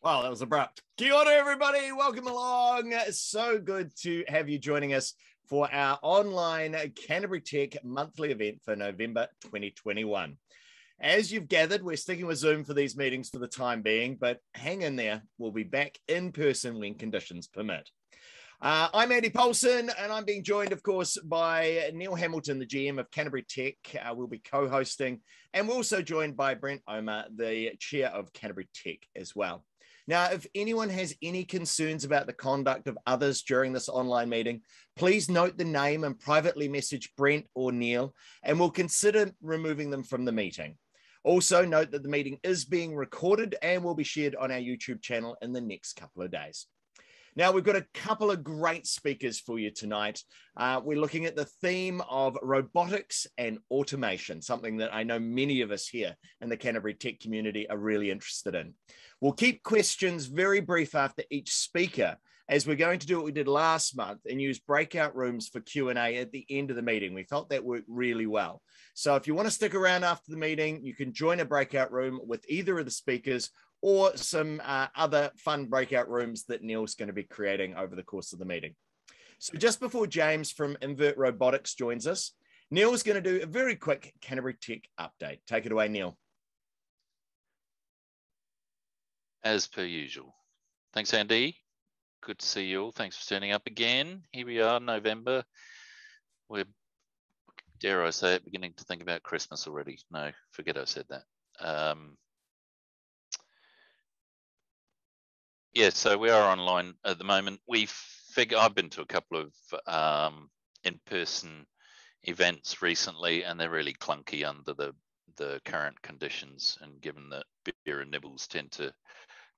Wow, that was abrupt. Kia ora, everybody. Welcome along. So good to have you joining us for our online Canterbury Tech monthly event for November 2021. As you've gathered, we're sticking with Zoom for these meetings for the time being, but hang in there. We'll be back in person when conditions permit. I'm Andy Paulson, and I'm being joined, of course, by Neil Hamilton, the GM of Canterbury Tech. We'll be co-hosting, and we're also joined by Brent Omer, the chair of Canterbury Tech as well. Now, if anyone has any concerns about the conduct of others during this online meeting, please note the name and privately message Brent or Neil, and we'll consider removing them from the meeting. Also note that the meeting is being recorded and will be shared on our YouTube channel in the next couple of days. Now, we've got a couple of great speakers for you tonight. We're looking at the theme of robotics and automation, something that I know many of us here in the Canterbury Tech community are really interested in. We'll keep questions very brief after each speaker, as we're going to do what we did last month and use breakout rooms for Q&A at the end of the meeting. We felt that worked really well. So if you want to stick around after the meeting, you can join a breakout room with either of the speakers or some other fun breakout rooms that Neil's going to be creating over the course of the meeting. So just before James from Invert Robotics joins us, Neil's going to do a very quick Canterbury Tech update. Take it away, Neil. As per usual. Thanks, Andy. Good to see you all. Thanks for turning up again. Here we are, November. We're, dare I say it, beginning to think about Christmas already. No, forget I said that. Yeah, so we are online at the moment. I've been to a couple of in-person events recently, and they're really clunky under the current conditions. And given that beer and nibbles tend to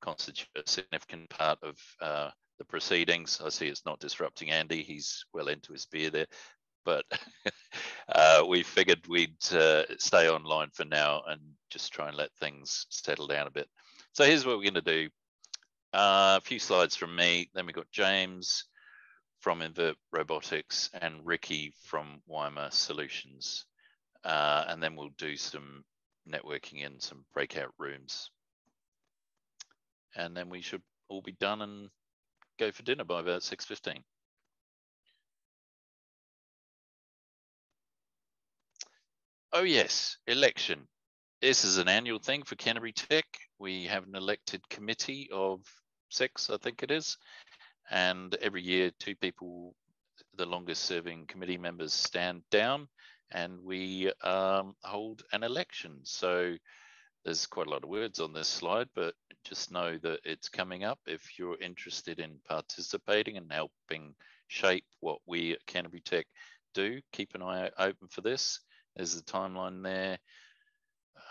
constitute a significant part of the proceedings, I see it's not disrupting Andy. He's well into his beer there. But we figured we'd stay online for now and just try and let things settle down a bit. So here's what we're going to do. A few slides from me, then we've got James from Invert Robotics and Ricky from Wyma Solutions. And then we'll do some networking in some breakout rooms. And then we should all be done and go for dinner by about 6:15. Oh yes, election. This is an annual thing for Canterbury Tech. We have an elected committee of 6, I think it is. And every year, 2 people, the longest serving committee members, stand down and we hold an election. So there's quite a lot of words on this slide, but just know that it's coming up. If you're interested in participating and helping shape what we at Canterbury Tech do, keep an eye open for this. There's the timeline there.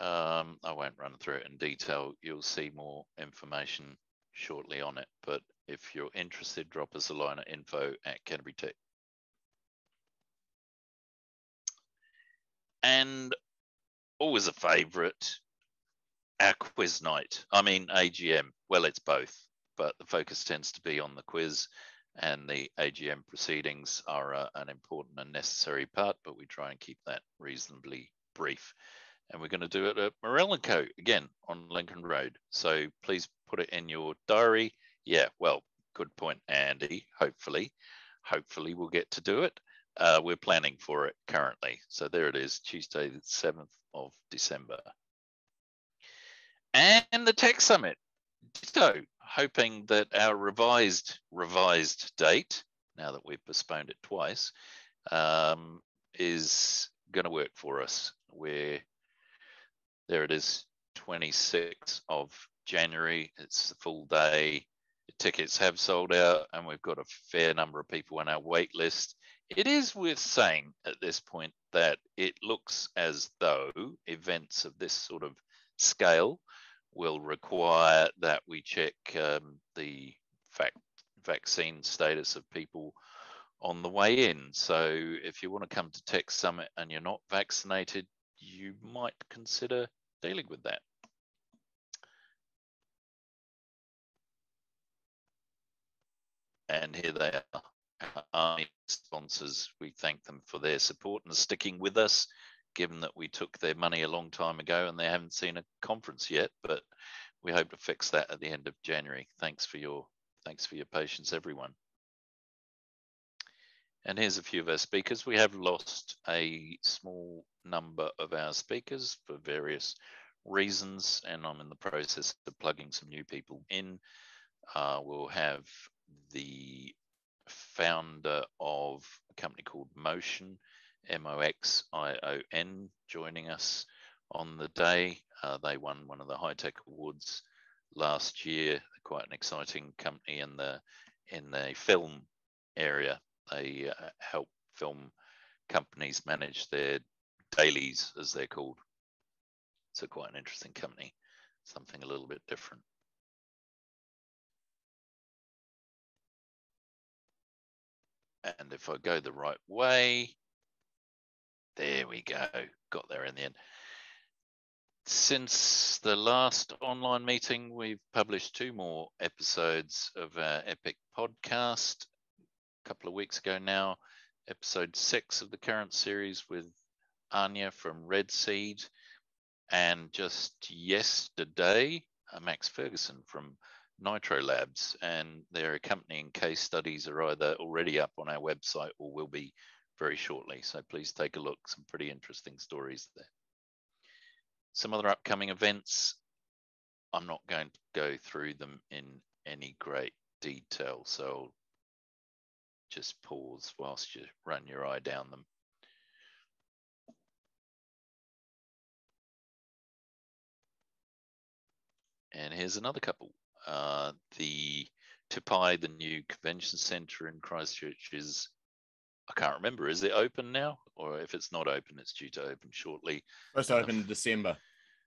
I won't run through it in detail. You'll see more information shortly on it. But if you're interested, drop us a line at info@Canterbury Tech. And always a favourite, our quiz night. I mean AGM. Well, it's both, but the focus tends to be on the quiz, and the AGM proceedings are an important and necessary part, but we try and keep that reasonably brief. And we're going to do it at Morell & Co. again on Lincoln Road. So please put it in your diary. Yeah, well, good point, Andy. Hopefully we'll get to do it. We're planning for it currently. So there it is, Tuesday, the 7th of December. And the Tech Summit. So hoping that our revised date, now that we've postponed it twice, is going to work for us. There it is, 26th of January. It's the full day. The tickets have sold out, and we've got a fair number of people on our wait list. It is worth saying at this point that it looks as though events of this sort of scale will require that we check the vaccine status of people on the way in. So if you want to come to Tech Summit and you're not vaccinated, you might consider dealing with that. And here they are, our sponsors. We thank them for their support and sticking with us, given that we took their money a long time ago and they haven't seen a conference yet, but we hope to fix that at the end of January. Thanks for your patience, everyone. And here's a few of our speakers. We have lost a small number of our speakers for various reasons, and I'm in the process of plugging some new people in. We'll have the founder of a company called Moxion, Moxion, joining us on the day. They won one of the high tech awards last year. Quite an exciting company in the film area. They help film companies manage their dailies, as they're called. So quite an interesting company, something a little bit different. And if I go the right way, there we go, got there in the end. Since the last online meeting, we've published 2 more episodes of our epic podcast. A couple of weeks ago now, episode 6 of the current series with Anya from Red Seed, and just yesterday, Max Ferguson from Nitro Labs, and their accompanying case studies are either already up on our website or will be very shortly. So please take a look. Some pretty interesting stories there. Some other upcoming events, I'm not going to go through them in any great detail, so just pause whilst you run your eye down them. And here's another couple. The Tupai, the new convention centre in Christchurch, is, I can't remember, is it open now? Or if it's not open, it's due to open shortly. Supposed to open in December.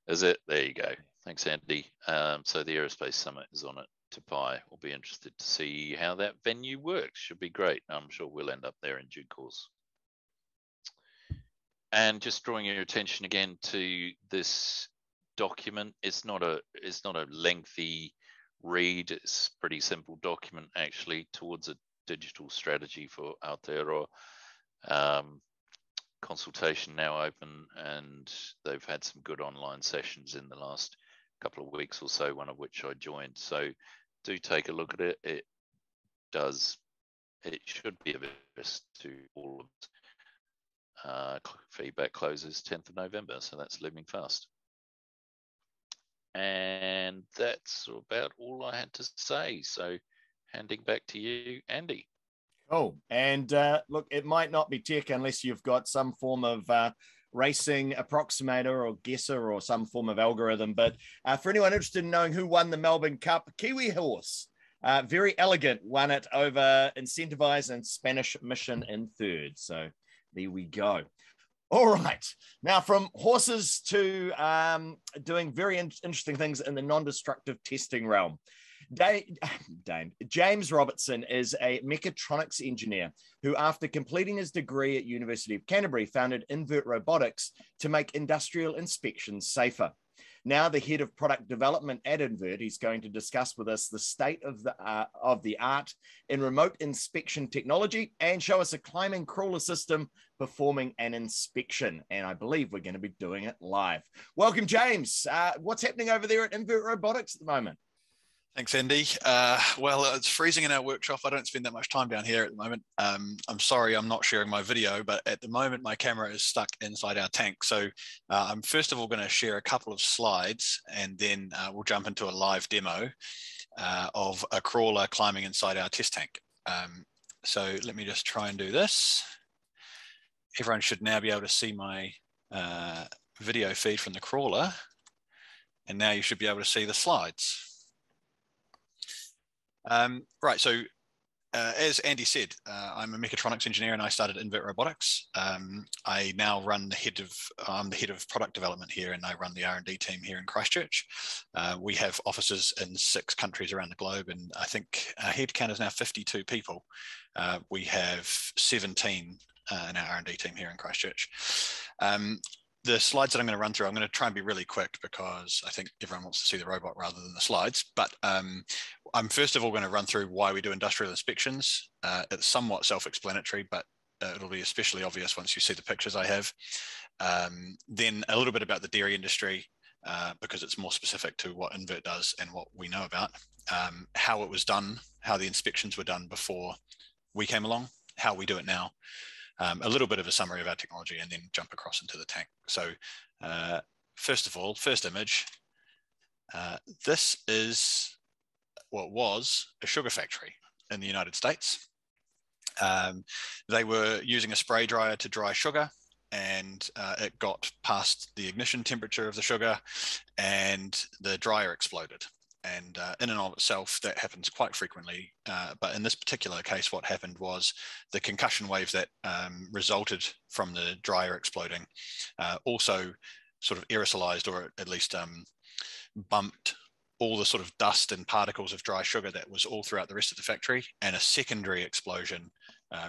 Is it? There you go. Thanks, Andy. So the Aerospace Summit is on at Tupai. We'll be interested to see how that venue works. Should be great. I'm sure we'll end up there in due course. And just drawing your attention again to this document. It's not a lengthy read. It's a pretty simple document, actually, towards a digital strategy for Aotearoa. Consultation now open, and they've had some good online sessions in the last couple of weeks or so, one of which I joined. So do take a look at it. It should be of interest to all of us. Feedback closes 10th of November, so that's looming fast. And that's about all I had to say. So handing back to you, Andy. Cool. And look, it might not be tech unless you've got some form of racing approximator or guesser or some form of algorithm. But for anyone interested in knowing who won the Melbourne Cup, Kiwi Horse, very elegant, won it over Incentivise and Spanish Mission in third. So there we go. All right. Now, from horses to doing very interesting things in the non-destructive testing realm. James Robertson is a mechatronics engineer who, after completing his degree at University of Canterbury, founded Invert Robotics to make industrial inspections safer. Now the head of product development at Invert, he's going to discuss with us the state of the art in remote inspection technology and show us a climbing crawler system performing an inspection. And I believe we're going to be doing it live. Welcome, James. What's happening over there at Invert Robotics at the moment? Thanks, Andy. Well, it's freezing in our workshop. I don't spend that much time down here at the moment. I'm sorry I'm not sharing my video, but at the moment my camera is stuck inside our tank. So I'm first of all going to share a couple of slides, and then we'll jump into a live demo of a crawler climbing inside our test tank. So let me just try and do this. Everyone should now be able to see my video feed from the crawler. And now you should be able to see the slides. Right, so as Andy said, I'm a mechatronics engineer and I started Invert Robotics. I now run I'm the head of product development here, and I run the R&D team here in Christchurch. We have offices in 6 countries around the globe, and I think our headcount is now 52 people. We have 17 in our R&D team here in Christchurch. The slides that I'm going to run through, I'm going to try and be really quick because I think everyone wants to see the robot rather than the slides. But I'm first of all going to run through why we do industrial inspections. It's somewhat self-explanatory, but it'll be especially obvious once you see the pictures I have. Then a little bit about the dairy industry, because it's more specific to what Invert does and what we know about, how it was done, how the inspections were done before we came along, how we do it now, a little bit of a summary of our technology, and then jump across into the tank. So first of all, first image, this is what was a sugar factory in the United States. They were using a spray dryer to dry sugar, and it got past the ignition temperature of the sugar and the dryer exploded. And in and of itself, that happens quite frequently. But in this particular case, what happened was the concussion waves that resulted from the dryer exploding also sort of aerosolized, or at least bumped all the sort of dust and particles of dry sugar that was all throughout the rest of the factory. And a secondary explosion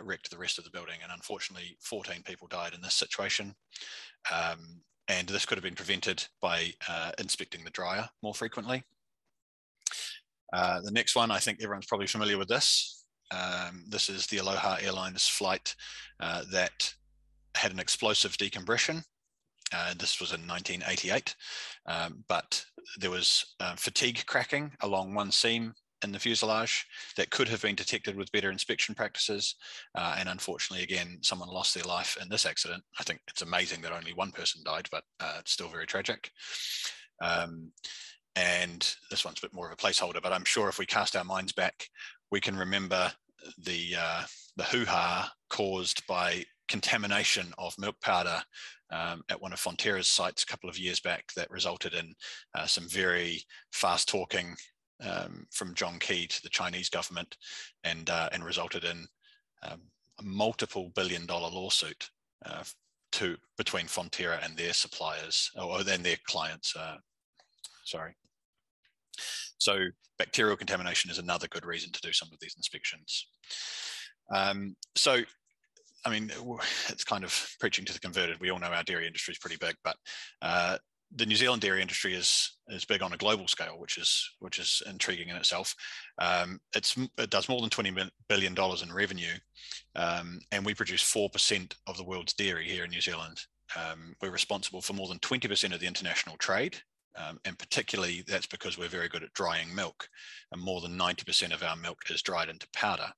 wrecked the rest of the building. And unfortunately, 14 people died in this situation. And this could have been prevented by inspecting the dryer more frequently. The next one, I think everyone's probably familiar with this. This is the Aloha Airlines flight that had an explosive decompression. This was in 1988, but there was fatigue cracking along one seam in the fuselage that could have been detected with better inspection practices. And unfortunately, again, someone lost their life in this accident. I think it's amazing that only one person died, but it's still very tragic. And this one's a bit more of a placeholder, but I'm sure if we cast our minds back, we can remember the hoo-ha caused by contamination of milk powder at one of Fonterra's sites a couple of years back that resulted in some very fast talking from John Key to the Chinese government, and resulted in a multiple billion-dollar lawsuit between Fonterra and their suppliers, or then their clients. Sorry. So bacterial contamination is another good reason to do some of these inspections. So, I mean, it's kind of preaching to the converted. We all know our dairy industry is pretty big, but the New Zealand dairy industry is big on a global scale, which is intriguing in itself. It does more than $20 billion in revenue, and we produce 4% of the world's dairy here in New Zealand. We're responsible for more than 20% of the international trade. And particularly that's because we're very good at drying milk, and more than 90% of our milk is dried into powder.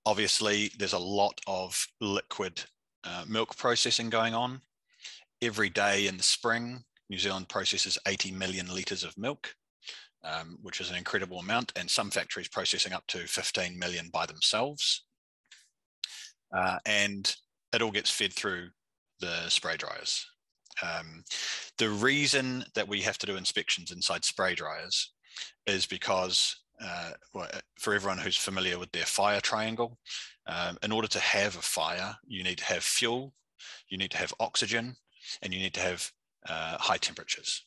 Obviously, there's a lot of liquid milk processing going on. Every day in the spring, New Zealand processes 80 million litres of milk, which is an incredible amount, and some factories processing up to 15 million by themselves. And it all gets fed through the spray dryers. The reason that we have to do inspections inside spray dryers is because, well, for everyone who's familiar with their fire triangle, in order to have a fire, you need to have fuel, you need to have oxygen, and you need to have high temperatures.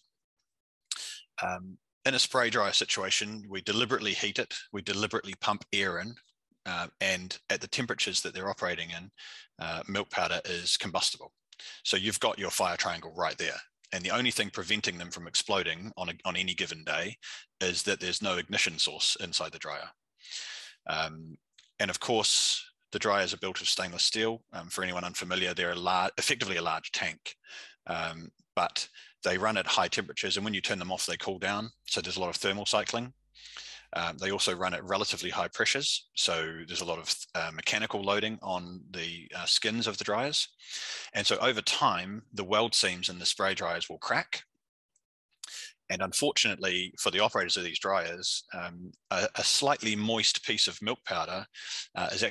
In a spray dryer situation, we deliberately heat it, we deliberately pump air in, and at the temperatures that they're operating in, milk powder is combustible. So you've got your fire triangle right there. And the only thing preventing them from exploding on any given day is that there's no ignition source inside the dryer. And of course, the dryers are built of stainless steel. For anyone unfamiliar, they're effectively a large tank, but they run at high temperatures. And when you turn them off, they cool down. So there's a lot of thermal cycling. They also run at relatively high pressures. So there's a lot of mechanical loading on the skins of the dryers. And so over time, the weld seams in the spray dryers will crack. And unfortunately for the operators of these dryers, a slightly moist piece of milk powder is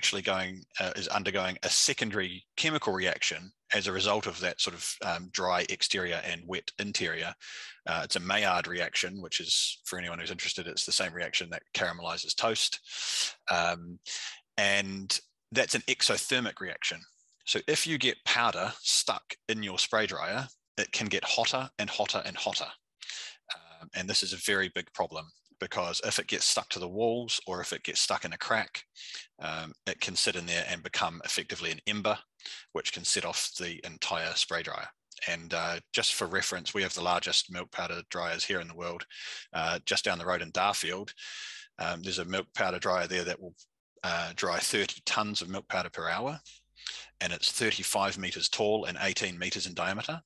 undergoing a secondary chemical reaction as a result of that sort of dry exterior and wet interior. It's a Maillard reaction, which is, for anyone who's interested, it's the same reaction that caramelizes toast. And that's an exothermic reaction. So if you get powder stuck in your spray dryer, it can get hotter and hotter and hotter. And this is a very big problem, because if it gets stuck to the walls, or if it gets stuck in a crack, it can sit in there and become effectively an ember, which can set off the entire spray dryer. And just for reference, we have the largest milk powder dryers here in the world. Just down the road in Darfield, there's a milk powder dryer there that will dry 30 tons of milk powder per hour. And it's 35 meters tall and 18 meters in diameter.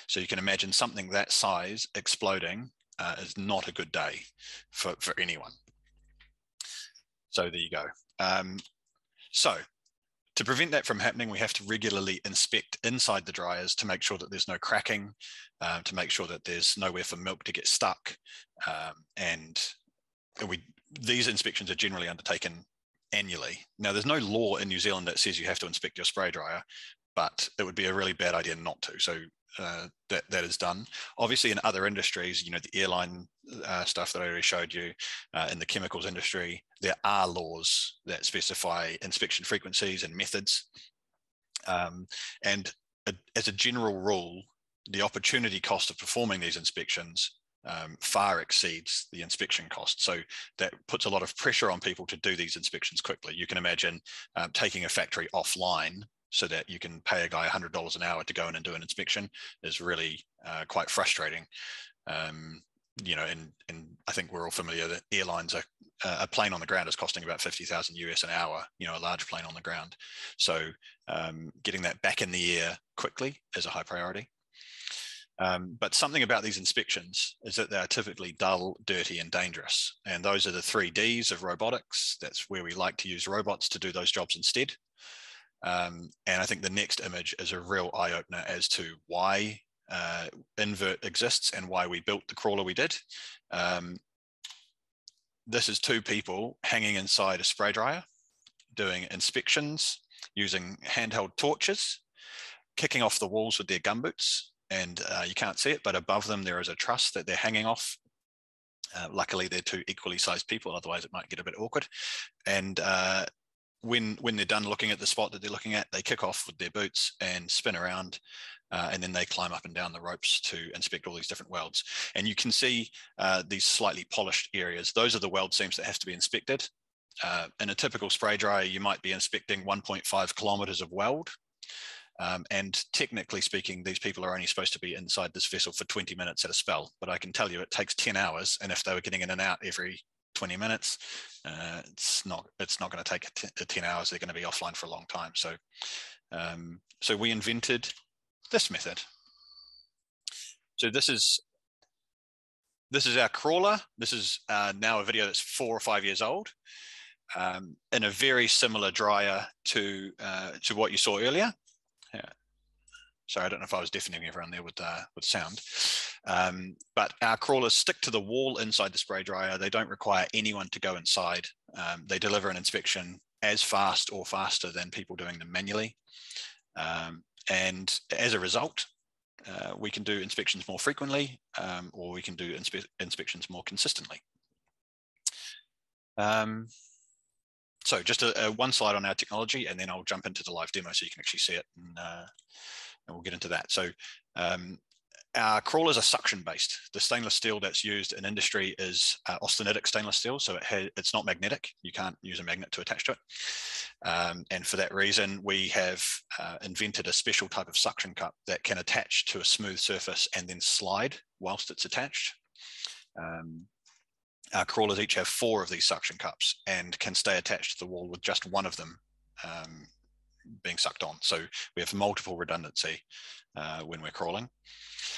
So you can imagine something that size exploding is not a good day for anyone. So there you go. So to prevent that from happening, we have to regularly inspect inside the dryers to make sure that there's no cracking, to make sure that there's nowhere for milk to get stuck. And these inspections are generally undertaken annually. Now, there's no law in New Zealand that says you have to inspect your spray dryer, but it would be a really bad idea not to. So that is done. Obviously, in other industries, you know, the airline stuff that I already showed you, in the chemicals industry, there are laws that specify inspection frequencies and methods. And as a general rule, the opportunity cost of performing these inspections far exceeds the inspection cost. So that puts a lot of pressure on people to do these inspections quickly. You can imagine taking a factory offline so that you can pay a guy $100 an hour to go in and do an inspection is really quite frustrating. You know, and I think we're all familiar that airlines are, a plane on the ground is costing about 50,000 US an hour, you know, a large plane on the ground. So getting that back in the air quickly is a high priority. But something about these inspections is that they're typically dull, dirty, and dangerous. And those are the 3 Ds of robotics. That's where we like to use robots to do those jobs instead. And I think the next image is a real eye-opener as to why Invert exists and why we built the crawler we did. This is 2 people hanging inside a spray dryer, doing inspections, using handheld torches, kicking off the walls with their gumboots. And you can't see it, but above them there is a truss that they're hanging off. Luckily, they're 2 equally sized people, otherwise it might get a bit awkward. And when they're done looking at the spot that they're looking at, they kick off with their boots and spin around, and then they climb up and down the ropes to inspect all these different welds. And you can see these slightly polished areas. Those are the weld seams that have to be inspected. In a typical spray dryer, you might be inspecting 1.5 kilometers of weld. And technically speaking, these people are only supposed to be inside this vessel for 20 minutes at a spell. But I can tell you it takes 10 hours. And if they were getting in and out every 20 minutes, it's not going to take 10 hours. They're going to be offline for a long time. So, so we invented this method. So this is our crawler. This is now a video that's 4 or 5 years old, in a very similar dryer to what you saw earlier. Yeah. Sorry, I don't know if I was deafening everyone there with sound. But our crawlers stick to the wall inside the spray dryer. They don't require anyone to go inside. They deliver an inspection as fast or faster than people doing them manually. And as a result, we can do inspections more frequently, or we can do inspections more consistently. So just one slide on our technology, and then I'll jump into the live demo so you can actually see it, and we'll get into that. So our crawlers are suction based. The stainless steel that's used in industry is austenitic stainless steel, so it's not magnetic. You can't use a magnet to attach to it. And for that reason, we have invented a special type of suction cup that can attach to a smooth surface and then slide whilst it's attached. Our crawlers each have 4 of these suction cups and can stay attached to the wall with just one of them being sucked on. So we have multiple redundancy when we're crawling.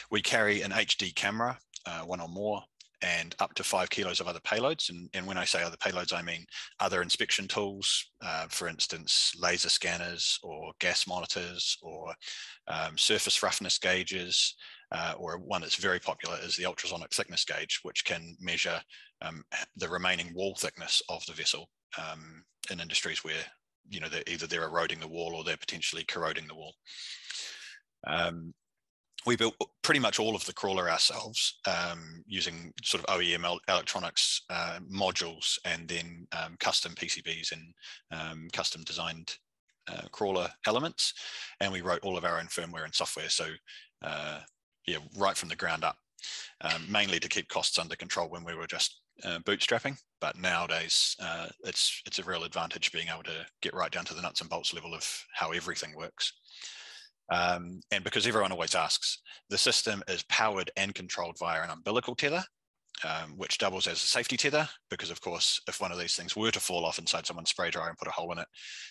We carry an HD camera, 1 or more, and up to 5 kilos of other payloads. And when I say other payloads, I mean other inspection tools, for instance, laser scanners or gas monitors or surface roughness gauges, or one that's very popular is the ultrasonic thickness gauge, which can measure the remaining wall thickness of the vessel in industries where, you know, they're eroding the wall or they're potentially corroding the wall. We built pretty much all of the crawler ourselves, using sort of OEM electronics modules, and then custom PCBs and custom designed crawler elements. And we wrote all of our own firmware and software. So yeah, right from the ground up, mainly to keep costs under control when we were just bootstrapping. But nowadays, it's a real advantage being able to get right down to the nuts and bolts level of how everything works. And because everyone always asks, the system is powered and controlled via an umbilical tether, which doubles as a safety tether, because of course, if one of these things were to fall off inside someone's spray dryer and put a hole in it,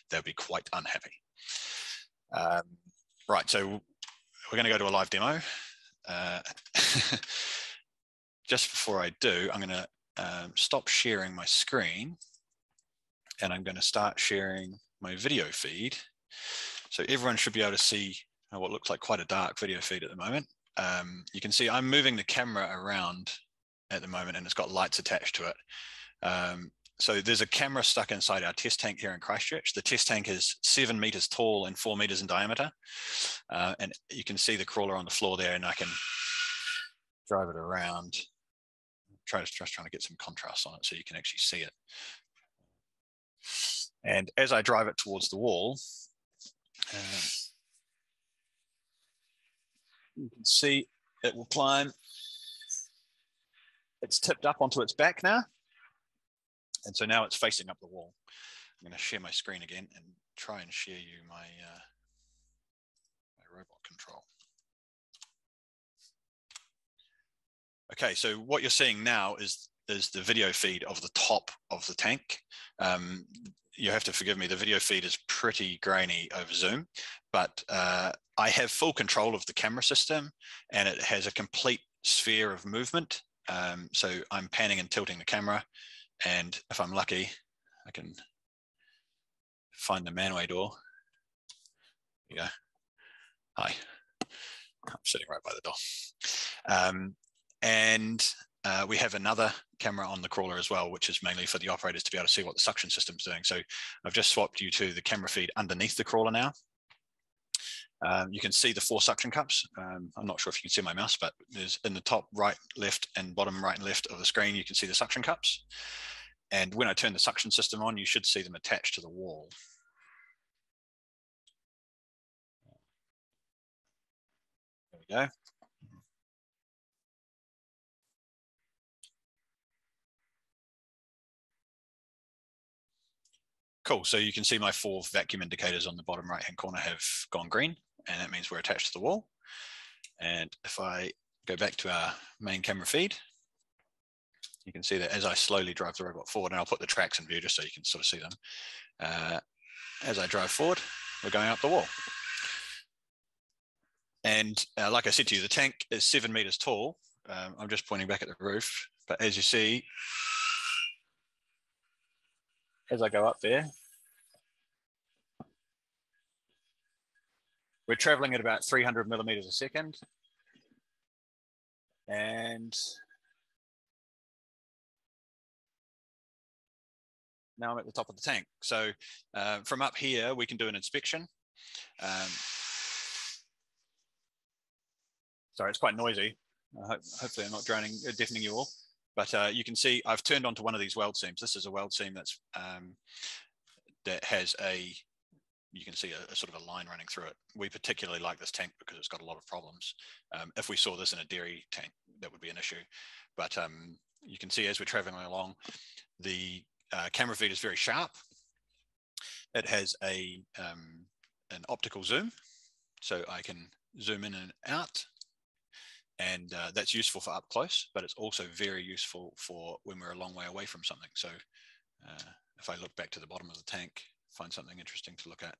they'd be quite unhappy. Right, so we're going to go to a live demo. Just before I do, I'm going to stop sharing my screen, and I'm going to start sharing my video feed. So everyone should be able to see what looks like quite a dark video feed at the moment. You can see I'm moving the camera around at the moment, and it's got lights attached to it. So there's a camera stuck inside our test tank here in Christchurch. The test tank is 7 meters tall and 4 meters in diameter. And you can see the crawler on the floor there, and I can drive it around. Just trying to get some contrast on it so you can actually see it. And as I drive it towards the wall, you can see it will climb. It's tipped up onto its back now. And so now it's facing up the wall. I'm going to share my screen again and try and share you my, my robot control. Okay, so what you're seeing now is the video feed of the top of the tank. You have to forgive me, the video feed is pretty grainy over Zoom, but I have full control of the camera system, and it has a complete sphere of movement. So I'm panning and tilting the camera, and if I'm lucky, I can find the manway door. There you go. Hi, I'm sitting right by the door. And we have another camera on the crawler as well, which is mainly for the operators to be able to see what the suction system's doing. So I've just swapped you to the camera feed underneath the crawler now. You can see the 4 suction cups. I'm not sure if you can see my mouse, but there's in the top right, left, and bottom right and left of the screen, you can see the suction cups. And when I turn the suction system on, you should see them attached to the wall. There we go. Cool, so you can see my 4 vacuum indicators on the bottom right-hand corner have gone green, and that means we're attached to the wall. And if I go back to our main camera feed, you can see that as I slowly drive the robot forward, and I'll put the tracks in view just so you can sort of see them. As I drive forward, we're going up the wall. And like I said to you, the tank is 7 meters tall. I'm just pointing back at the roof, but as you see, as I go up there, we're traveling at about 300 millimeters a second. And now I'm at the top of the tank. So from up here, we can do an inspection. Sorry, it's quite noisy. Hopefully I'm not deafening you all. But you can see I've turned onto one of these weld seams. This is a weld seam that's that has you can see a sort of a line running through it. We particularly like this tank because it's got a lot of problems. If we saw this in a dairy tank, that would be an issue. But you can see as we're traveling along, the camera feed is very sharp. It has an optical zoom, so I can zoom in and out. And that's useful for up close, but it's also very useful for when we're a long way away from something. So if I look back to the bottom of the tank, find something interesting to look at.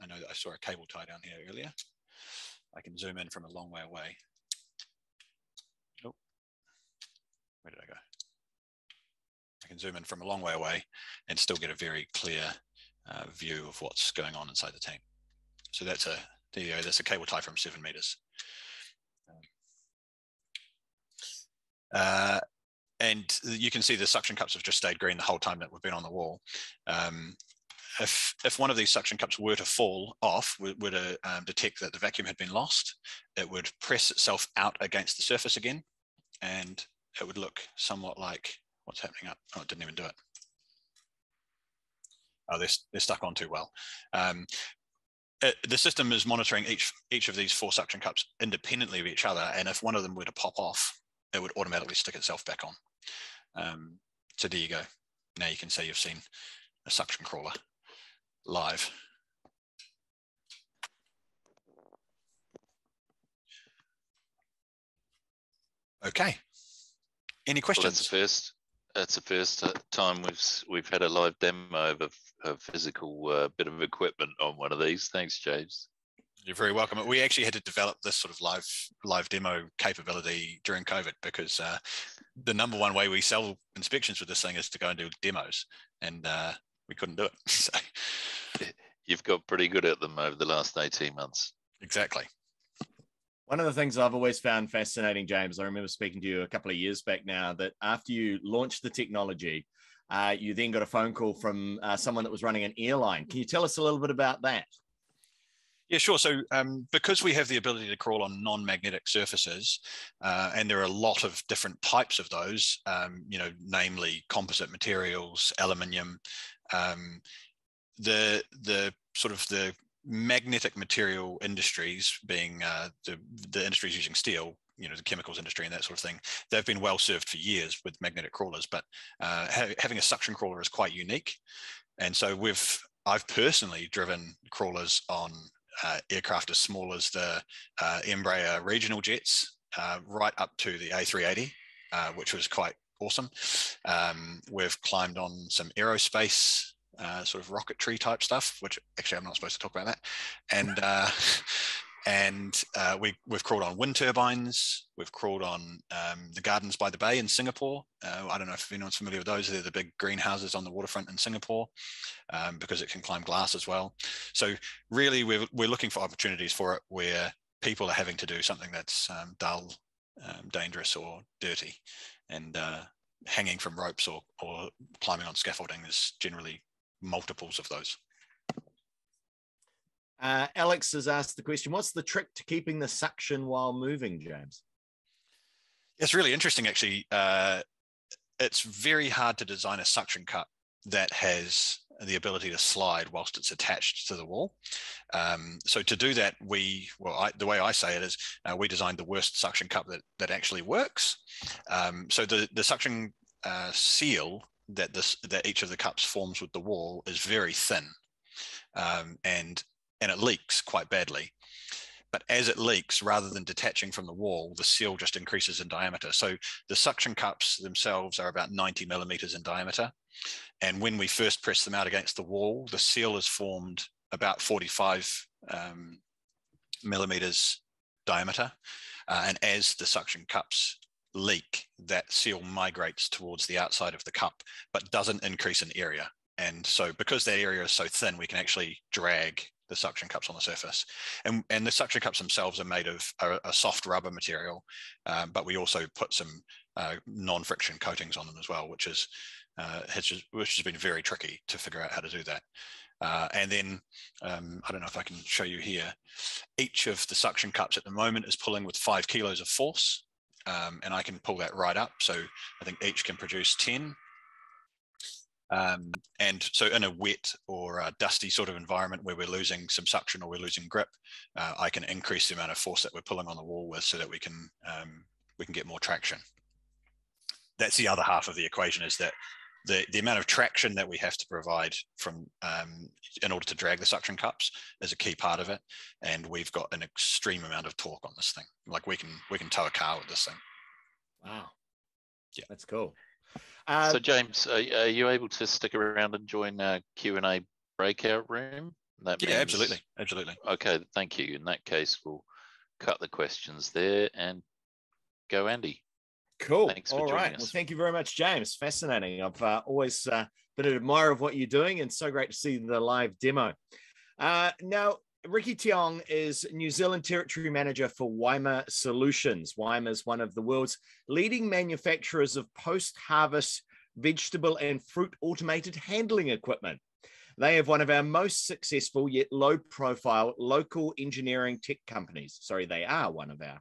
I know that I saw a cable tie down here earlier. I can zoom in from a long way away. Oh, where did I go? I can zoom in from a long way away and still get a very clear view of what's going on inside the tank. So that's there you go, that's a cable tie from 7 meters. And you can see the suction cups have just stayed green the whole time that we've been on the wall. If one of these suction cups were to fall off, would detect that the vacuum had been lost, it would press itself out against the surface again, and it would look somewhat like what's happening up. Oh, it didn't even do it. Oh, they're stuck on too well. The system is monitoring each of these 4 suction cups independently of each other, and if one of them were to pop off, it would automatically stick itself back on. So there you go. Now you can say you've seen a suction crawler live. Okay. Any questions? Well, that's the first time we've had a live demo of a physical bit of equipment on one of these. Thanks, James. You're very welcome. We actually had to develop this sort of live demo capability during COVID because the number one way we sell inspections with this thing is to go and do demos, and we couldn't do it. So you've got pretty good at them over the last 18 months. Exactly. One of the things I've always found fascinating, James, I remember speaking to you a couple of years back now, that after you launched the technology, you then got a phone call from someone that was running an airline. Can you tell us a little bit about that? Yeah, sure. So because we have the ability to crawl on non-magnetic surfaces, and there are a lot of different types of those, namely composite materials, aluminium, the sort of the magnetic material industries being the industries using steel, the chemicals industry and that sort of thing, they've been well served for years with magnetic crawlers, but having a suction crawler is quite unique. And so I've personally driven crawlers on aircraft as small as the Embraer regional jets, right up to the A380, which was quite awesome. We've climbed on some aerospace sort of rocketry type stuff, which actually I'm not supposed to talk about that. And we've crawled on wind turbines. We've crawled on the Gardens by the Bay in Singapore. I don't know if anyone's familiar with those. They're the big greenhouses on the waterfront in Singapore, because it can climb glass as well. So really, we're looking for opportunities for it where people are having to do something that's dull, dangerous, or dirty, and hanging from ropes or climbing on scaffolding is generally multiples of those. Alex has asked the question, what's the trick to keeping the suction while moving, James? It's really interesting, actually. It's very hard to design a suction cup that has the ability to slide whilst it's attached to the wall. So to do that, the way I say it is, we designed the worst suction cup that actually works. So the suction seal that each of the cups forms with the wall is very thin, and it leaks quite badly. But as it leaks, rather than detaching from the wall, the seal just increases in diameter. So the suction cups themselves are about 90 millimeters in diameter. And when we first press them out against the wall, the seal is formed about 45 millimeters diameter. And as the suction cups leak, that seal migrates towards the outside of the cup, but doesn't increase in area. And so because that area is so thin, we can actually drag the suction cups on the surface. And the suction cups themselves are made of a soft rubber material, but we also put some non-friction coatings on them as well, which has been very tricky to figure out how to do that. And then, I don't know if I can show you here, each of the suction cups at the moment is pulling with 5 kilos of force, and I can pull that right up. So I think each can produce 10. And so in a wet or a dusty sort of environment where we're losing some suction or we're losing grip, I can increase the amount of force that we're pulling on the wall with so that we can get more traction. That's the other half of the equation, is that the amount of traction that we have to provide from in order to drag the suction cups is a key part of it. And we've got an extreme amount of torque on this thing. Like we can tow a car with this thing. Wow. Yeah, that's cool. So James, are you able to stick around and join our Q&A breakout room? Absolutely. Okay, thank you. In that case, we'll cut the questions there and go, Andy. Cool. Thanks for All joining right. us. Well, thank you very much, James. Fascinating. I've always been an admirer of what you're doing, and so great to see the live demo. Now, Ricky Tiong is New Zealand Territory Manager for Wyma Solutions. Wyma is one of the world's leading manufacturers of post-harvest vegetable and fruit automated handling equipment. They have one of our most successful yet low-profile local engineering tech companies. Sorry, they are one of our.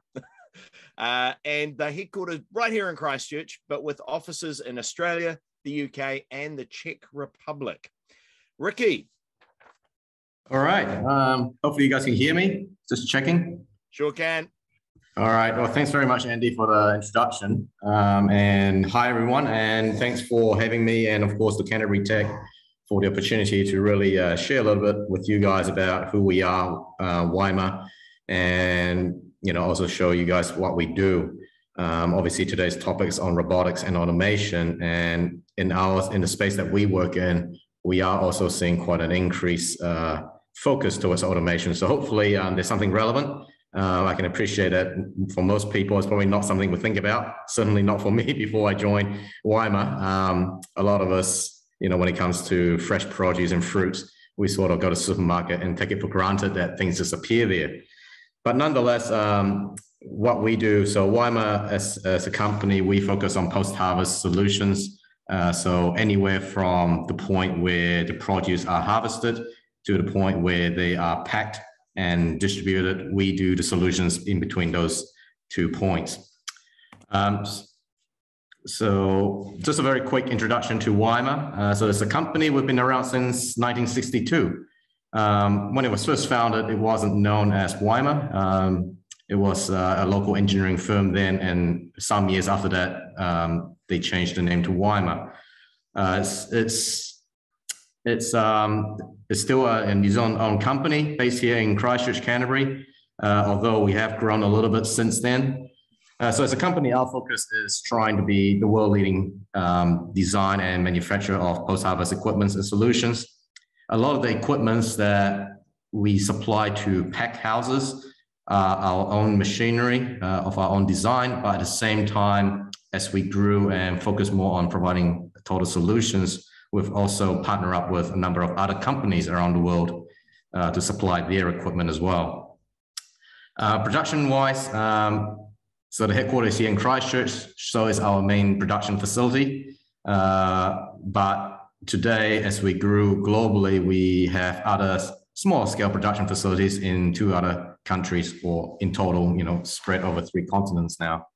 And they're headquartered right here in Christchurch, but with offices in Australia, the UK, and the Czech Republic. Ricky. All right. Hopefully you guys can hear me. Just checking. Sure can. All right. Well, thanks very much, Andy, for the introduction. And hi, everyone. And thanks for having me, and of course, the Canterbury Tech, for the opportunity to really share a little bit with you guys about who we are, Wyma, and also show you guys what we do. Obviously, today's topic is on robotics and automation, and in the space that we work in, we are also seeing quite an increase focus towards automation. So hopefully there's something relevant. I can appreciate that for most people, it's probably not something we think about. Certainly not for me before I joined Wyma. A lot of us, when it comes to fresh produce and fruits, we sort of go to the supermarket and take it for granted that things just appear there. But nonetheless, what we do, so Wyma as a company, we focus on post-harvest solutions. So anywhere from the point where the produce are harvested to the point where they are packed and distributed, we do the solutions in between those 2 points. So just a very quick introduction to Wyma. So it's a company, we've been around since 1962. When it was first founded, it wasn't known as Wyma. It was a local engineering firm then, and some years after that, they changed the name to Wyma. It's still a New Zealand-owned company based here in Christchurch, Canterbury, although we have grown a little bit since then. So as a company, our focus is trying to be the world-leading design and manufacturer of post-harvest equipment and solutions. A lot of the equipments that we supply to pack houses are our own machinery of our own design, but at the same time, as we grew and focused more on providing total solutions, we've also partnered up with a number of other companies around the world to supply their equipment as well. Production-wise, so the headquarters here in Christchurch, so is our main production facility. But today, as we grew globally, we have other small-scale production facilities in 2 other countries, or in total, spread over 3 continents now.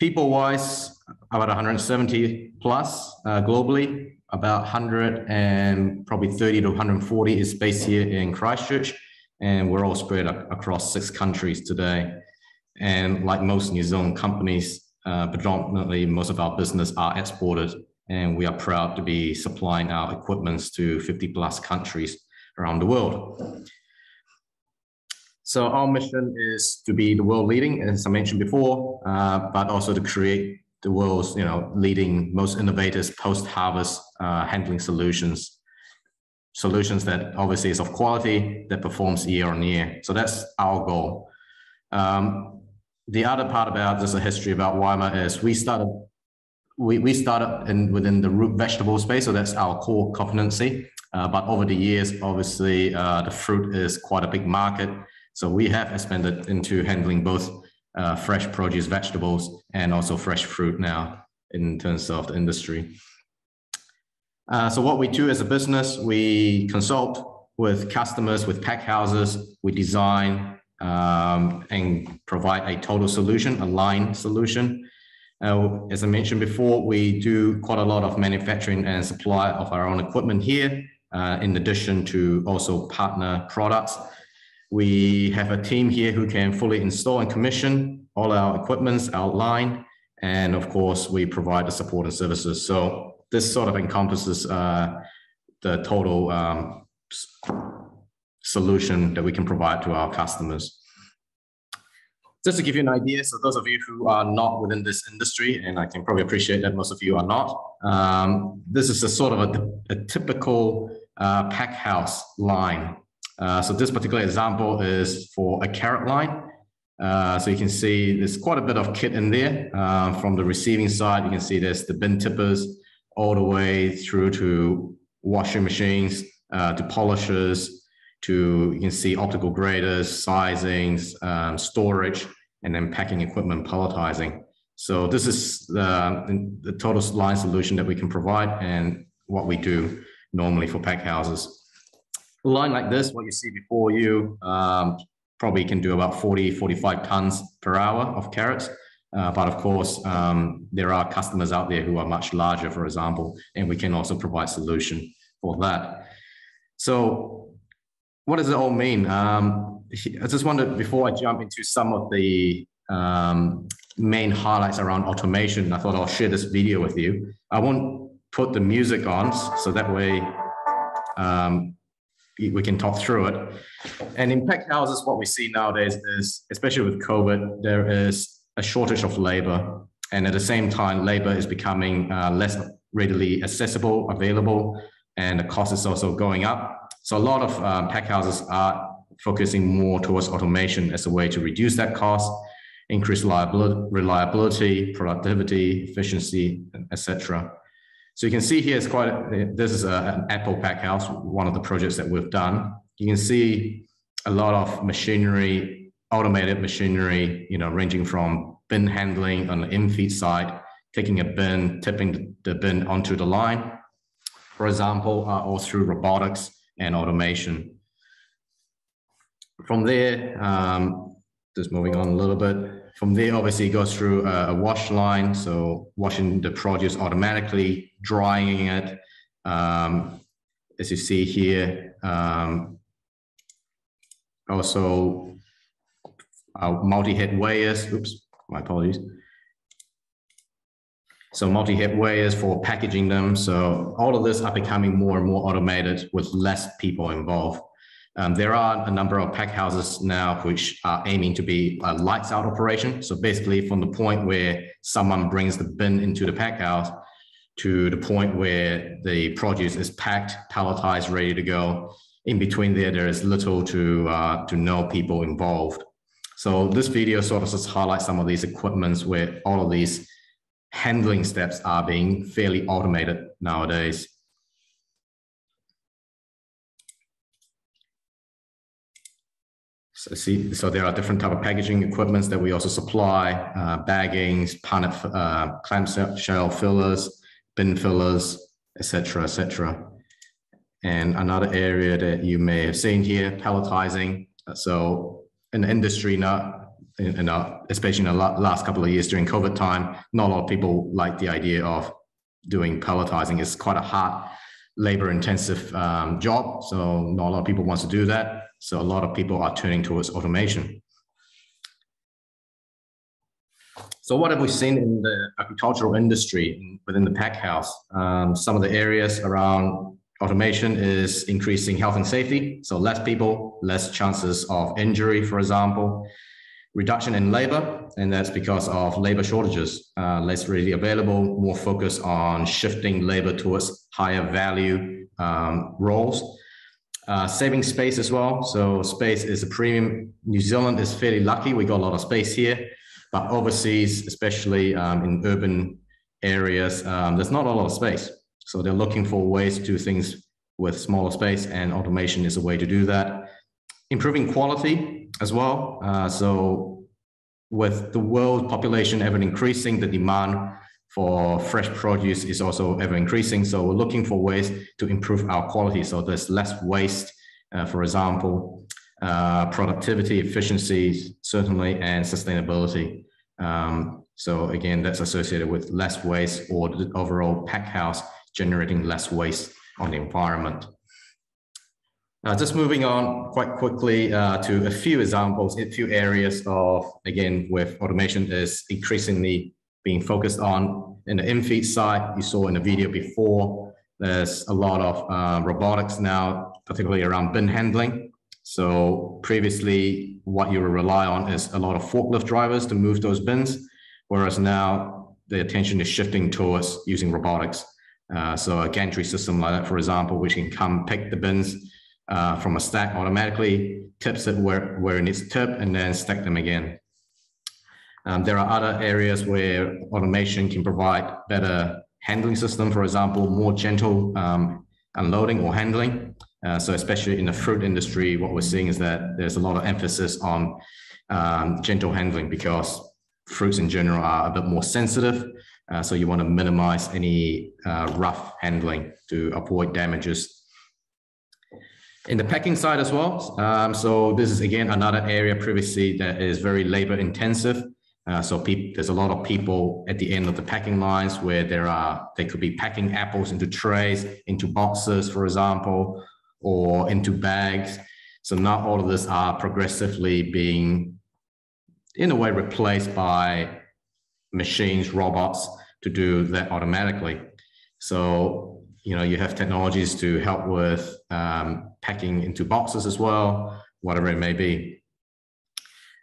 People-wise, about 170 plus globally. About 100 and probably 30 to 140 is based here in Christchurch, and we're all spread across 6 countries today. And like most New Zealand companies, predominantly most of our business are exported, and we are proud to be supplying our equipments to 50 plus countries around the world. So our mission is to be the world leading, as I mentioned before, but also to create the world's leading, most innovative post-harvest handling solutions that obviously is of quality, that performs year on year. So that's our goal. The other part about just a history about Wyma is we started within the root vegetable space, so that's our core competency. But over the years, obviously, the fruit is quite a big market. So we have expanded into handling both fresh produce, vegetables, and also fresh fruit now in terms of the industry. So what we do as a business, we consult with customers, with pack houses, we design and provide a total solution, a line solution. As I mentioned before, we do quite a lot of manufacturing and supply of our own equipment here, in addition to also partner products. We have a team here who can fully install and commission all our equipments, our line, and of course, we provide the support and services. So this sort of encompasses the total solution that we can provide to our customers. Just to give you an idea, so those of you who are not within this industry, and I can probably appreciate that most of you are not, this is a sort of a typical pack house line. So this particular example is for a carrot line. So you can see there's quite a bit of kit in there. From the receiving side, you can see there's the bin tippers all the way through to washing machines, to polishers, to, you can see optical graders, sizings, storage, and then packing equipment, palletizing. So this is the total line solution that we can provide and what we do normally for pack houses. A line like this, what you see before you, probably can do about 40, 45 tons per hour of carrots. But of course, there are customers out there who are much larger, for example, and we can also provide solution for that. So what does it all mean? I just wondered, before I jump into some of the main highlights around automation, I thought I'll share this video with you. I won't put the music on, so that way we can talk through it. And in pack houses, what we see nowadays is, especially with COVID, there is a shortage of labor. And at the same time, labor is becoming less readily accessible, available, and the cost is also going up. So a lot of pack houses are focusing more towards automation as a way to reduce that cost, increase reliability, productivity, efficiency, etc. So you can see here, this is an Apple pack house, one of the projects that we've done. You can see a lot of machinery, automated machinery, ranging from bin handling on the in-feed side, taking a bin, tipping the bin onto the line, for example, or through robotics and automation. From there, just moving on a little bit. From there, obviously, it goes through a wash line, so washing the produce automatically, drying it. As you see here, also multi-head weighers. Oops, my apologies. So multi-head weighers for packaging them. So all of this are becoming more and more automated with less people involved. There are a number of pack houses now which are aiming to be a lights out operation. So basically from the point where someone brings the bin into the pack house to the point where the produce is packed, palletized, ready to go. In between there is little to no people involved. So this video sort of just highlights some of these equipments where all of these handling steps are being fairly automated nowadays. So there are different type of packaging equipments that we also supply, baggings, clamshell fillers, bin fillers, etc., etc. And another area that you may have seen here, palletizing. So in the industry now, especially in the last couple of years during COVID time, not a lot of people like the idea of doing palletizing. It's quite a hard, labor-intensive job, so not a lot of people want to do that. So a lot of people are turning towards automation. So what have we seen in the agricultural industry within the pack house? Some of the areas around automation is increasing health and safety. So less people, less chances of injury, for example. Reduction in labor, and that's because of labor shortages. Less readily available, more focus on shifting labor towards higher value roles. Saving space as well. So space is a premium. New Zealand is fairly lucky. We got a lot of space here, but overseas, especially in urban areas, there's not a lot of space. So they're looking for ways to do things with smaller space, and automation is a way to do that. Improving quality as well. So with the world population ever increasing, the demand for fresh produce is also ever increasing. So we're looking for ways to improve our quality. So there's less waste, for example, productivity, efficiency, certainly, and sustainability. So again, that's associated with less waste, or the overall pack house generating less waste on the environment. Just moving on quite quickly to a few examples, a few areas of, again, with automation is increasingly being focused on. In the in-feed side, you saw in the video before, there's a lot of robotics now, particularly around bin handling. So previously, what you would rely on is a lot of forklift drivers to move those bins, whereas now the attention is shifting towards using robotics. So a gantry system like that, for example, which can come pick the bins from a stack automatically, tips it where it needs to tip, and then stack them again. There are other areas where automation can provide better handling system, for example, more gentle unloading or handling. So especially in the fruit industry, what we're seeing is that there's a lot of emphasis on gentle handling, because fruits in general are a bit more sensitive. So you want to minimize any rough handling to avoid damages. In the packing side as well, so this is again another area previously that is very labor intensive. So there's a lot of people at the end of the packing lines where they could be packing apples into trays, into boxes, for example, or into bags. So now all of this are progressively being, in a way, replaced by machines, robots to do that automatically. So, you have technologies to help with packing into boxes as well, whatever it may be.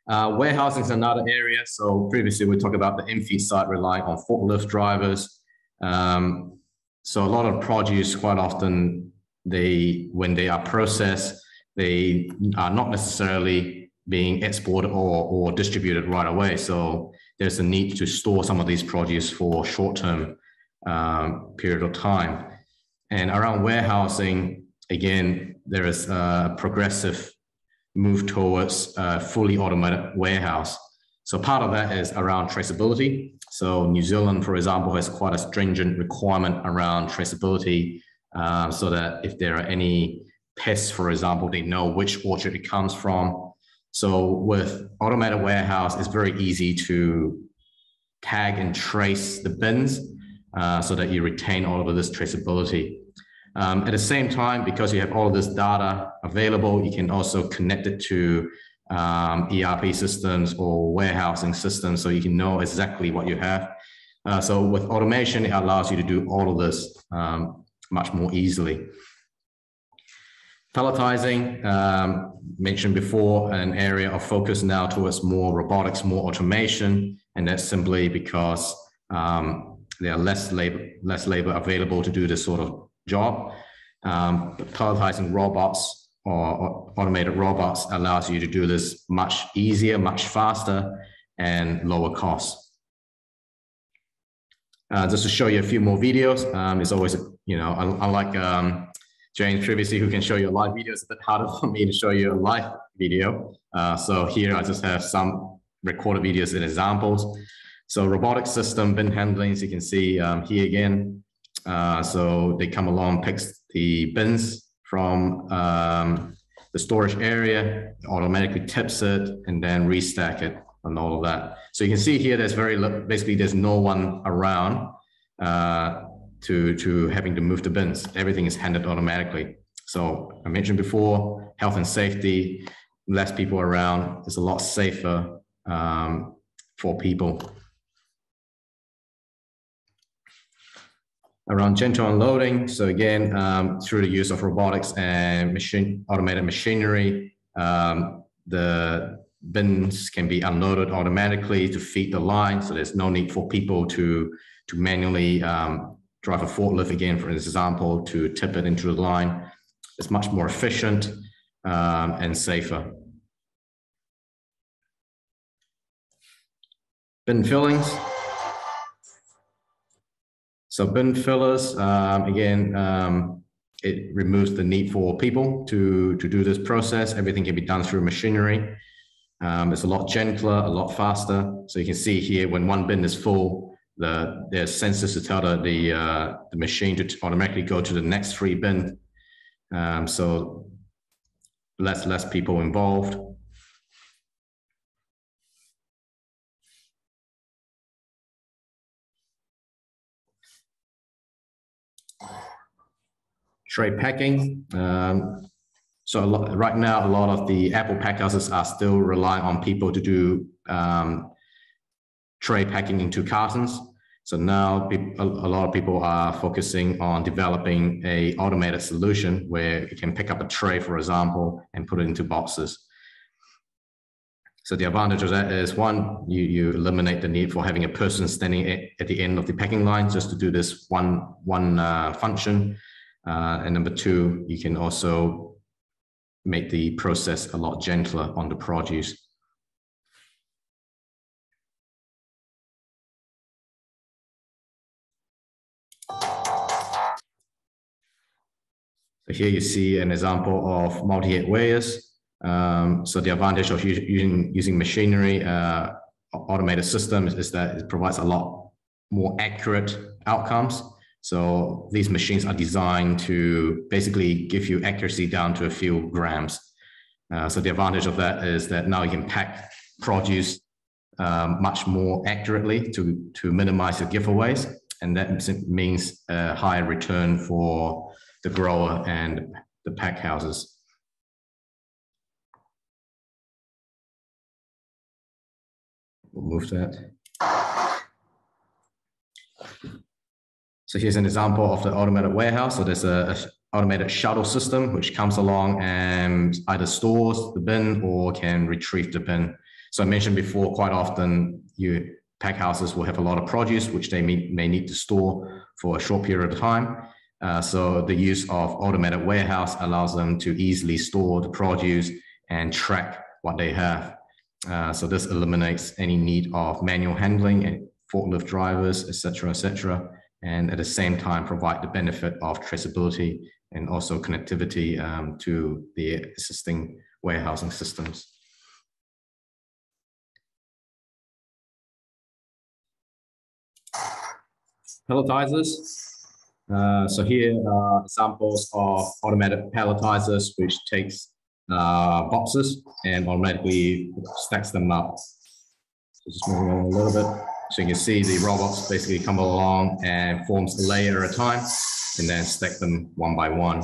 Warehousing is another area. So previously we talked about the in-feed side relying on forklift drivers. So a lot of produce quite often when they are processed, they are not necessarily being exported or distributed right away. So there's a need to store some of these produce for short-term period of time. And around warehousing, again, there is a progressive move towards a fully automated warehouse. So part of that is around traceability. So New Zealand, for example, has quite a stringent requirement around traceability, so that if there are any pests, for example, they know which orchard it comes from. So with automated warehouse, it's very easy to tag and trace the bins so that you retain all of this traceability. At the same time, because you have all of this data available, you can also connect it to ERP systems or warehousing systems, so you can know exactly what you have. So with automation, it allows you to do all of this much more easily. Palletizing, mentioned before, an area of focus now towards more robotics, more automation, and that's simply because there are less labor available to do this sort of job. But palletizing robots or automated robots allows you to do this much easier, much faster, and lower cost. Just to show you a few more videos, it's always, unlike James previously, who can show you a live video, it's a bit harder for me to show you a live video. So here I just have some recorded videos and examples. So robotic system, bin handling, as you can see here again. So they come along, picks the bins from the storage area, automatically tips it, and then restack it and all of that. So you can see here, there's basically there's no one around to having to move the bins. Everything is handled automatically. So I mentioned before, health and safety, less people around, it's a lot safer for people. Around gentle unloading, so again, through the use of robotics and automated machinery, the bins can be unloaded automatically to feed the line, so there's no need for people to manually drive a forklift, again, for example, to tip it into the line. It's much more efficient and safer. Bin fillings. So bin fillers, again, it removes the need for people to do this process. Everything can be done through machinery. It's a lot gentler, a lot faster. So you can see here, when one bin is full, there's sensors to tell the machine to automatically go to the next free bin. So less people involved. Tray packing. So right now, a lot of the Apple packhouses are still relying on people to do tray packing into cartons. So now a lot of people are focusing on developing an automated solution where you can pick up a tray, for example, and put it into boxes. So the advantage of that is, one, you eliminate the need for having a person standing at the end of the packing line just to do this one function. And number two, you can also make the process a lot gentler on the produce. So here you see an example of multi-head weighers. So the advantage of using machinery, automated systems, is that it provides a lot more accurate outcomes. So these machines are designed to basically give you accuracy down to a few grams. So the advantage of that is that now you can pack produce much more accurately to minimize your giveaways. And that means a higher return for the grower and the pack houses. We'll move that. So here's an example of the automated warehouse. So there's an automated shuttle system which comes along and either stores the bin or can retrieve the bin. So I mentioned before, quite often pack houses will have a lot of produce which they may need to store for a short period of time. So the use of automated warehouse allows them to easily store the produce and track what they have. So this eliminates any need of manual handling and forklift drivers, etc., and at the same time provide the benefit of traceability and also connectivity to the existing warehousing systems. Palletizers. So here are examples of automated palletizers, which takes boxes and automatically stacks them up. So just moving on a little bit. So you can see the robots basically come along and forms a layer at a time and then stack them one by one.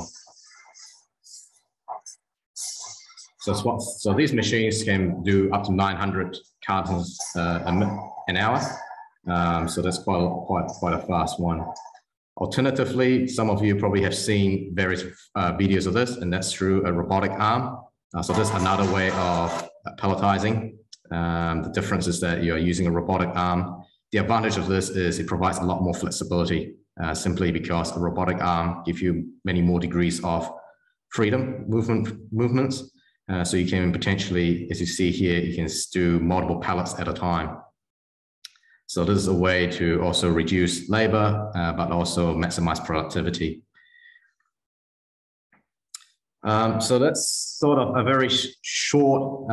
So these machines can do up to 900 cartons an hour. So that's quite a fast one. Alternatively, some of you probably have seen various videos of this, and that's through a robotic arm. So that's another way of palletizing. The difference is that you're using a robotic arm. The advantage of this is it provides a lot more flexibility, simply because a robotic arm gives you many more degrees of freedom movements. So you can potentially, as you see here, you can do multiple pallets at a time. So this is a way to also reduce labor, but also maximize productivity. So that's sort of a very short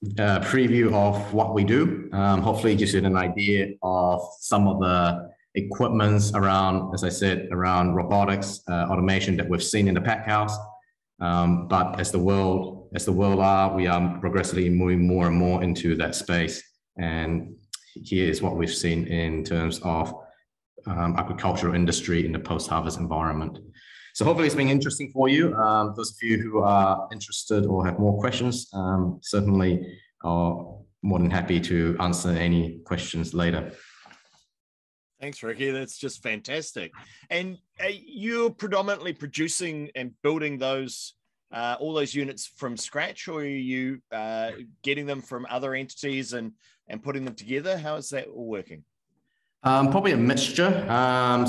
preview of what we do. Hopefully it gives you an idea of some of the equipments around, as I said, around robotics, automation that we've seen in the pack house. But as the world we are progressively moving more and more into that space. And here is what we've seen in terms of agricultural industry in the post-harvest environment. So hopefully it's been interesting for you. Those of you who are interested or have more questions, certainly are more than happy to answer any questions later. Thanks, Ricky. That's just fantastic. And you're predominantly producing and building those all those units from scratch, or are you getting them from other entities and putting them together? How is that all working? Probably a mixture.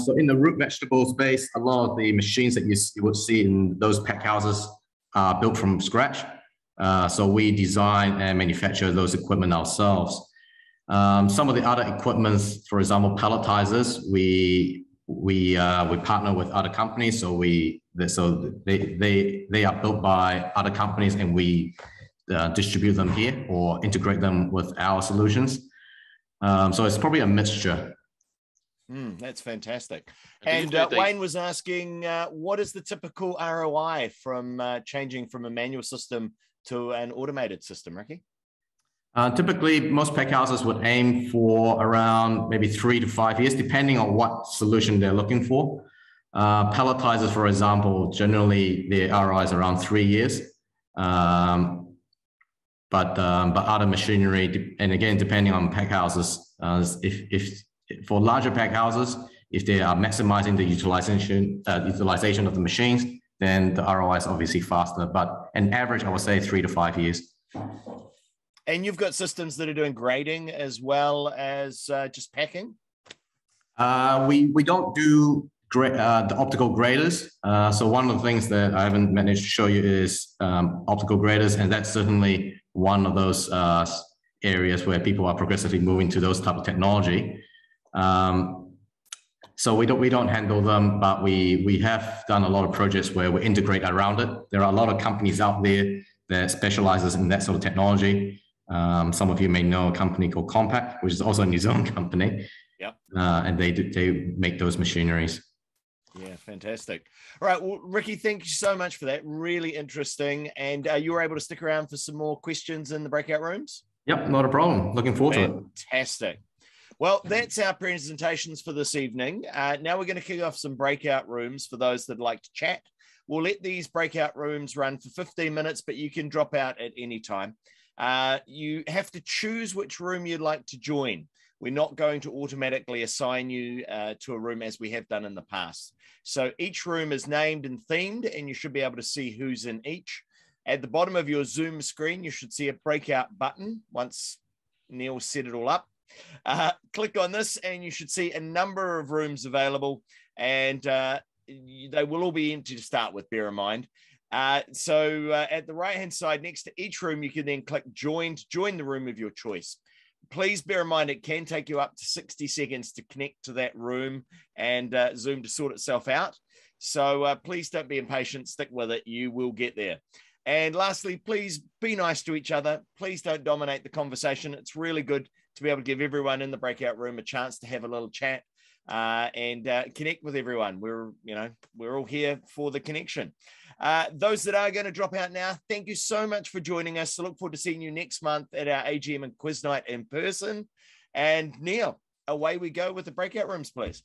So in the root vegetable space, a lot of the machines that you would see in those pack houses are built from scratch. So we design and manufacture those equipment ourselves. Some of the other equipments, for example, palletizers, we partner with other companies. So they are built by other companies, and we distribute them here or integrate them with our solutions. So it's probably a mixture. That's fantastic. And Wayne was asking, what is the typical ROI from changing from a manual system to an automated system, Ricky? Typically, most pack houses would aim for around maybe 3 to 5 years, depending on what solution they're looking for. Palletizers, for example, generally the ROI is around 3 years. But other machinery, and again, depending on pack houses, if for larger pack houses, if they are maximizing the utilization of the machines, then the ROI is obviously faster. But an average, I would say 3 to 5 years. And you've got systems that are doing grading as well as just packing? We don't do the optical graders. So one of the things that I haven't managed to show you is optical graders, and that's certainly one of those areas where people are progressively moving to those type of technology. So we don't handle them, but we have done a lot of projects where we integrate around it. There are a lot of companies out there that specializes in that sort of technology. Some of you may know a company called Compact, which is also a New Zealand company. Yep. And they make those machineries. Yeah, fantastic. All right, well, Ricky, thank you so much for that. Really interesting. And you were able to stick around for some more questions in the breakout rooms? Yep, not a problem. Looking forward to it. Fantastic. Well, that's our presentations for this evening. Now we're going to kick off some breakout rooms for those that like to chat. We'll let these breakout rooms run for 15 minutes, but you can drop out at any time. You have to choose which room you'd like to join. We're not going to automatically assign you to a room as we have done in the past. So each room is named and themed, and you should be able to see who's in each. At the bottom of your Zoom screen, you should see a breakout button once Neil set it all up. Click on this and you should see a number of rooms available. and they will all be empty to start with, bear in mind. So at the right-hand side, next to each room, you can then click join to join the room of your choice. Please bear in mind, it can take you up to 60 seconds to connect to that room and Zoom to sort itself out. So please don't be impatient, stick with it, you will get there. And lastly, please be nice to each other. Please don't dominate the conversation. It's really good to be able to give everyone in the breakout room a chance to have a little chat and connect with everyone. We're all here for the connection. Those that are going to drop out now, thank you so much for joining us. I look forward to seeing you next month at our AGM and quiz night in person. And Neil, away we go with the breakout rooms, please.